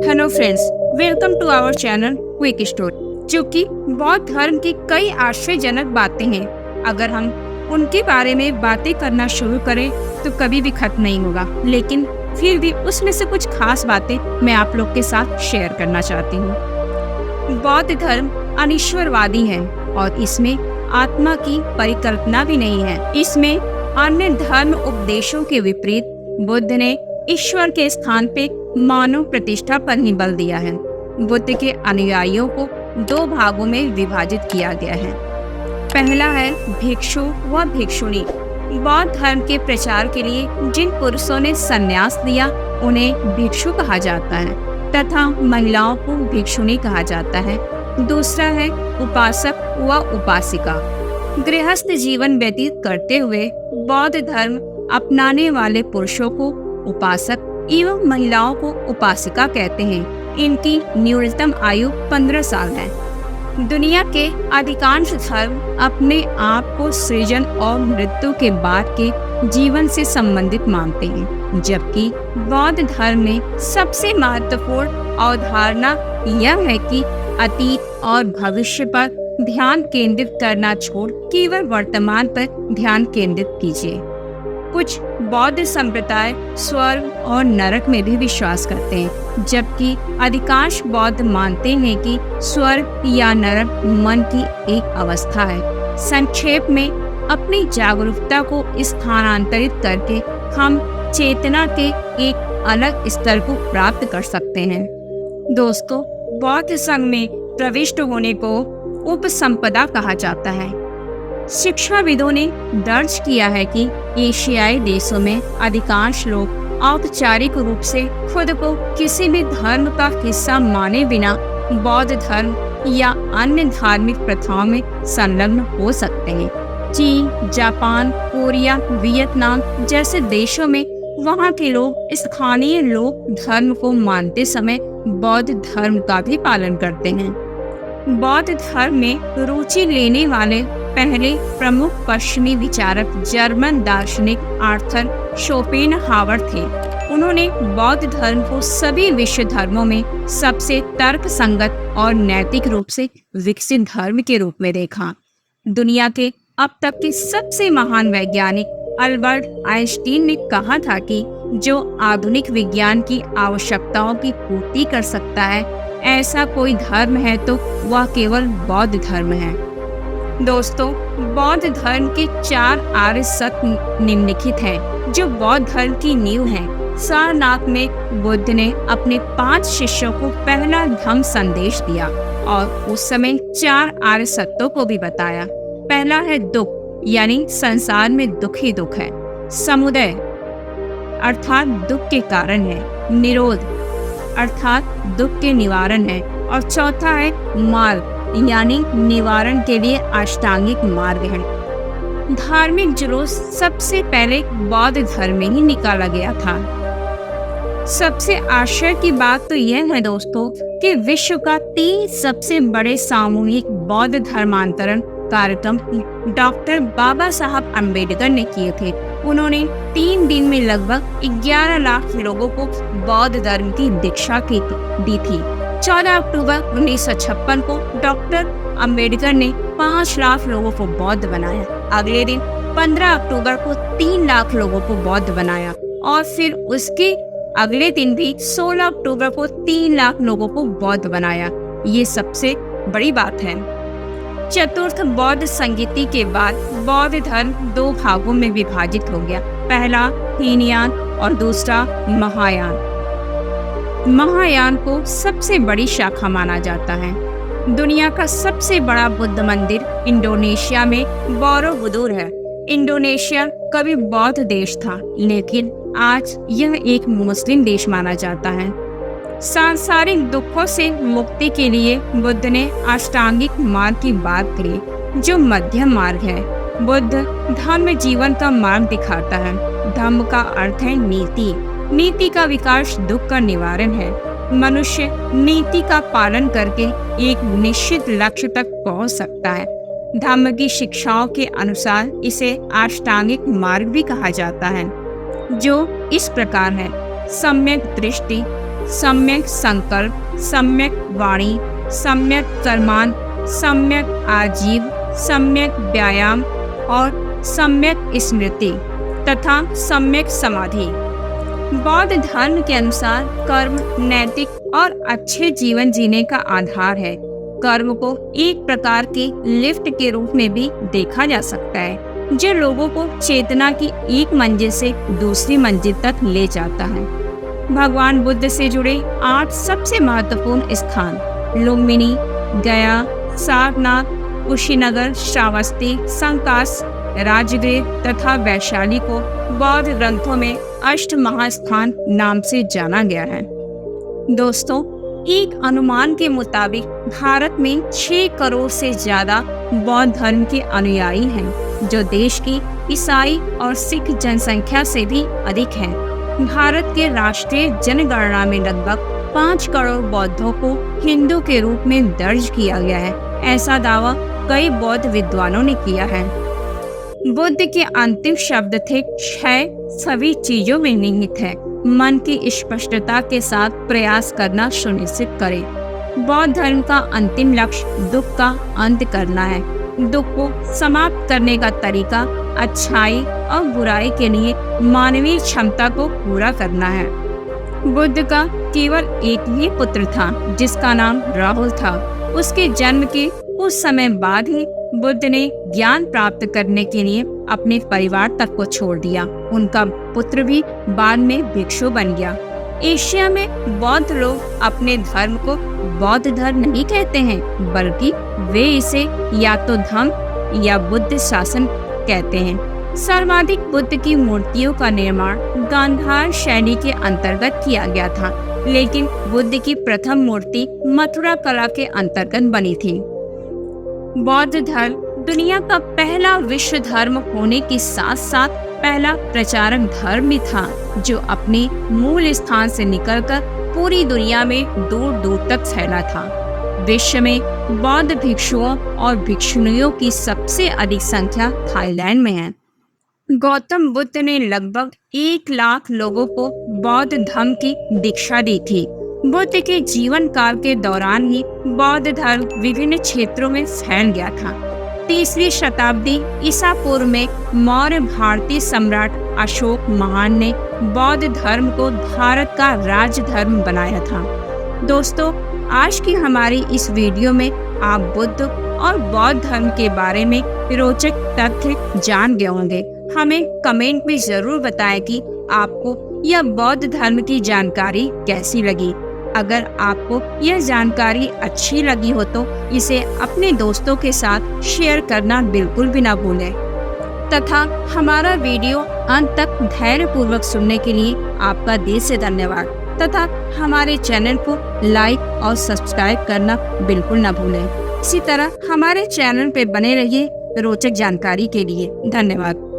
Hello friends, welcome to our channel quick story. जो कि बौद्ध धर्म की कई आश्चर्यजनक बातें हैं। अगर हम उनके बारे में बातें करना शुरू करें तो कभी भी खत्म नहीं होगा, लेकिन फिर भी उसमें से कुछ खास बातें मैं आप लोग के साथ शेयर करना चाहती हूँ। बौद्ध धर्म अनिश्वरवादी है और इसमें आत्मा की परिकल्पना भी नहीं है। इसमें अन्य धर्म उपदेशों के विपरीत बुद्ध ने ईश्वर के स्थान पे मानव प्रतिष्ठा पर ही बल दिया है। बुद्ध के अनुयायियों को दो भागों में विभाजित किया गया है। पहला है भिक्षु व भिक्षुणी। बौद्ध धर्म के प्रचार के लिए जिन पुरुषों ने संन्यास लिया उन्हें भिक्षु कहा जाता है तथा महिलाओं को भिक्षुणी कहा जाता है। दूसरा है उपासक व उपासिका। गृहस्थ जीवन व्यतीत करते हुए बौद्ध धर्म अपनाने वाले पुरुषों को उपासक एवं महिलाओं को उपासिका कहते हैं। इनकी न्यूनतम आयु 15 साल है। दुनिया के अधिकांश धर्म अपने आप को सृजन और मृत्यु के बाद के जीवन से संबंधित मानते हैं, जबकि बौद्ध धर्म में सबसे महत्वपूर्ण अवधारणा यह है कि अतीत और भविष्य पर ध्यान केंद्रित करना छोड़ केवल वर्तमान पर ध्यान केंद्रित कीजिए। कुछ बौद्ध संप्रदाय स्वर्ग और नरक में भी विश्वास करते हैं, जबकि अधिकांश बौद्ध मानते हैं कि स्वर्ग या नरक मन की एक अवस्था है। संक्षेप में, अपनी जागरूकता को स्थानांतरित करके हम चेतना के एक अलग स्तर को प्राप्त कर सकते हैं। दोस्तों, बौद्ध संघ में प्रविष्ट होने को उपसंपदा कहा जाता है। शिक्षाविदों ने दर्ज किया है कि एशियाई देशों में अधिकांश लोग औपचारिक रूप से खुद को किसी भी धर्म का हिस्सा माने बिना बौद्ध धर्म या अन्य धार्मिक प्रथाओं में संलग्न हो सकते हैं। चीन, जापान, कोरिया, वियतनाम जैसे देशों में वहाँ के लोग स्थानीय लोक धर्म को मानते समय बौद्ध धर्म का भी पालन करते हैं। बौद्ध धर्म में रुचि लेने वाले पहले प्रमुख पश्चिमी विचारक जर्मन दार्शनिक आर्थर शोपेनहावर थे। उन्होंने बौद्ध धर्म को सभी विश्व धर्मों में सबसे तर्कसंगत और नैतिक रूप से विकसित धर्म के रूप में देखा। दुनिया के अब तक के सबसे महान वैज्ञानिक अल्बर्ट आइंस्टीन ने कहा था कि जो आधुनिक विज्ञान की आवश्यकताओं की पूर्ति कर सकता है, ऐसा कोई धर्म है तो वह केवल बौद्ध धर्म है। दोस्तों, बौद्ध धर्म के 4 आर्य सत्य निम्नलिखित हैं, जो बौद्ध धर्म की नींव हैं। सारनाथ में बुद्ध ने अपने 5 शिष्यों को पहला धम्म संदेश दिया और उस समय 4 आर्य सत्यों को भी बताया। पहला है दुख, यानी संसार में दुख ही दुख है। समुदय अर्थात दुख के कारण है। निरोध अर्थात दुख के निवारण है। और चौथा है मार्ग, यानी निवारण के लिए अष्टांगिक मार्ग है। धार्मिक जुलूस सबसे पहले बौद्ध धर्म में ही निकाला गया था। सबसे आश्चर्य की बात तो यह है दोस्तों कि विश्व का 3 सबसे बड़े सामूहिक बौद्ध धर्मांतरण कार्यक्रम डॉक्टर बाबा साहब अम्बेडकर ने किए थे। उन्होंने 3 दिन में लगभग 11 लाख लोगों को बौद्ध धर्म की दीक्षा दी थी। 14 अक्टूबर 1956 को डॉक्टर अम्बेडकर ने 5 लाख लोगों को बौद्ध बनाया। अगले दिन 15 अक्टूबर को 3 लाख लोगों को बौद्ध बनाया और फिर उसके अगले दिन भी 16 अक्टूबर को 3 लाख लोगों को बौद्ध बनाया। ये सबसे बड़ी बात है। चतुर्थ बौद्ध संगीति के बाद बौद्ध धर्म 2 भागों में विभाजित हो गया। पहला हीनयान और दूसरा महायान। महायान को सबसे बड़ी शाखा माना जाता है। दुनिया का सबसे बड़ा बुद्ध मंदिर इंडोनेशिया में बोरोबुदुर है। इंडोनेशिया कभी बौद्ध देश था, लेकिन आज यह एक मुस्लिम देश माना जाता है। सांसारिक दुखों से मुक्ति के लिए बुद्ध ने अष्टांगिक मार्ग की बात करी, जो मध्यम मार्ग है। बुद्ध धम्म जीवन का मार्ग दिखाता है। धम्म का अर्थ है नीति। नीति का विकास दुख का निवारण है। मनुष्य नीति का पालन करके एक निश्चित लक्ष्य तक पहुंच सकता है। धम्म की शिक्षाओं के अनुसार इसे अष्टांगिक मार्ग भी कहा जाता है, जो इस प्रकार है: सम्यक दृष्टि, सम्यक संकल्प, सम्यक वाणी, सम्यक कर्मान, सम्यक आजीव, सम्यक व्यायाम और सम्यक स्मृति तथा सम्यक समाधि। बौद्ध धर्म के अनुसार कर्म नैतिक और अच्छे जीवन जीने का आधार है। कर्म को एक प्रकार के लिफ्ट के रूप में भी देखा जा सकता है, जो लोगों को चेतना की एक मंजिल से दूसरी मंजिल तक ले जाता है। भगवान बुद्ध से जुड़े 8 सबसे महत्वपूर्ण स्थान लुम्बिनी, गया, सारनाथ, कुशीनगर, श्रावस्ती, संकास, राजगृह तथा वैशाली को बौद्ध ग्रंथों में अष्ट महास्थान नाम से जाना गया है। दोस्तों, एक अनुमान के मुताबिक भारत में 6 करोड़ से ज्यादा बौद्ध धर्म के अनुयायी हैं, जो देश की ईसाई और सिख जनसंख्या से भी अधिक हैं। भारत के राष्ट्रीय जनगणना में लगभग 5 करोड़ बौद्धों को हिंदू के रूप में दर्ज किया गया है। ऐसा दावा कई बौद्ध विद्वानों ने किया है। बुद्ध के अंतिम शब्द थे, क्षय सभी चीजों में निहित है। मन की स्पष्टता के साथ प्रयास करना सुनिश्चित करें। बौद्ध धर्म का अंतिम लक्ष्य दुख का अंत करना है। दुख को समाप्त करने का तरीका अच्छाई और बुराई के लिए मानवीय क्षमता को पूरा करना है। बुद्ध का केवल एक ही पुत्र था, जिसका नाम राहुल था। उसके जन्म के कुछ समय बाद ही बुद्ध ने ज्ञान प्राप्त करने के लिए अपने परिवार तक को छोड़ दिया। उनका पुत्र भी बाद में भिक्षु बन गया। एशिया में बौद्ध लोग अपने धर्म को बौद्ध धर्म नहीं कहते हैं, बल्कि वे इसे या तो धम्म या बुद्ध शासन कहते हैं। सर्वाधिक बुद्ध की मूर्तियों का निर्माण गांधार शैली के अंतर्गत किया गया था, लेकिन बुद्ध की प्रथम मूर्ति मथुरा कला के अंतर्गत बनी थी। बौद्ध धर्म दुनिया का पहला विश्व धर्म होने के साथ साथ पहला प्रचारक धर्म भी था, जो अपने मूल स्थान से निकलकर पूरी दुनिया में दूर दूर तक फैला था। विश्व में बौद्ध भिक्षुओं और भिक्षुणियों की सबसे अधिक संख्या थाईलैंड में है। गौतम बुद्ध ने लगभग 1 लाख लोगों को बौद्ध धर्म की दीक्षा दी थी। बुद्ध के जीवन काल के दौरान ही बौद्ध धर्म विभिन्न क्षेत्रों में फैल गया था। 3वीं शताब्दी ईसा पूर्व में मौर्य भारतीय सम्राट अशोक महान ने बौद्ध धर्म को भारत का राज धर्म बनाया था। दोस्तों, आज की हमारी इस वीडियो में आप बुद्ध और बौद्ध धर्म के बारे में रोचक तथ्य जान गए होंगे। हमें कमेंट में जरूर बताएं कि आपको यह बौद्ध धर्म की जानकारी कैसी लगी। अगर आपको यह जानकारी अच्छी लगी हो तो इसे अपने दोस्तों के साथ शेयर करना बिल्कुल भी ना भूलें। तथा हमारा वीडियो अंत तक धैर्यपूर्वक सुनने के लिए आपका दिल से धन्यवाद। तथा हमारे चैनल को लाइक और सब्सक्राइब करना बिल्कुल ना भूलें। इसी तरह हमारे चैनल पे बने रहिए रोचक जानकारी के लिए। धन्यवाद।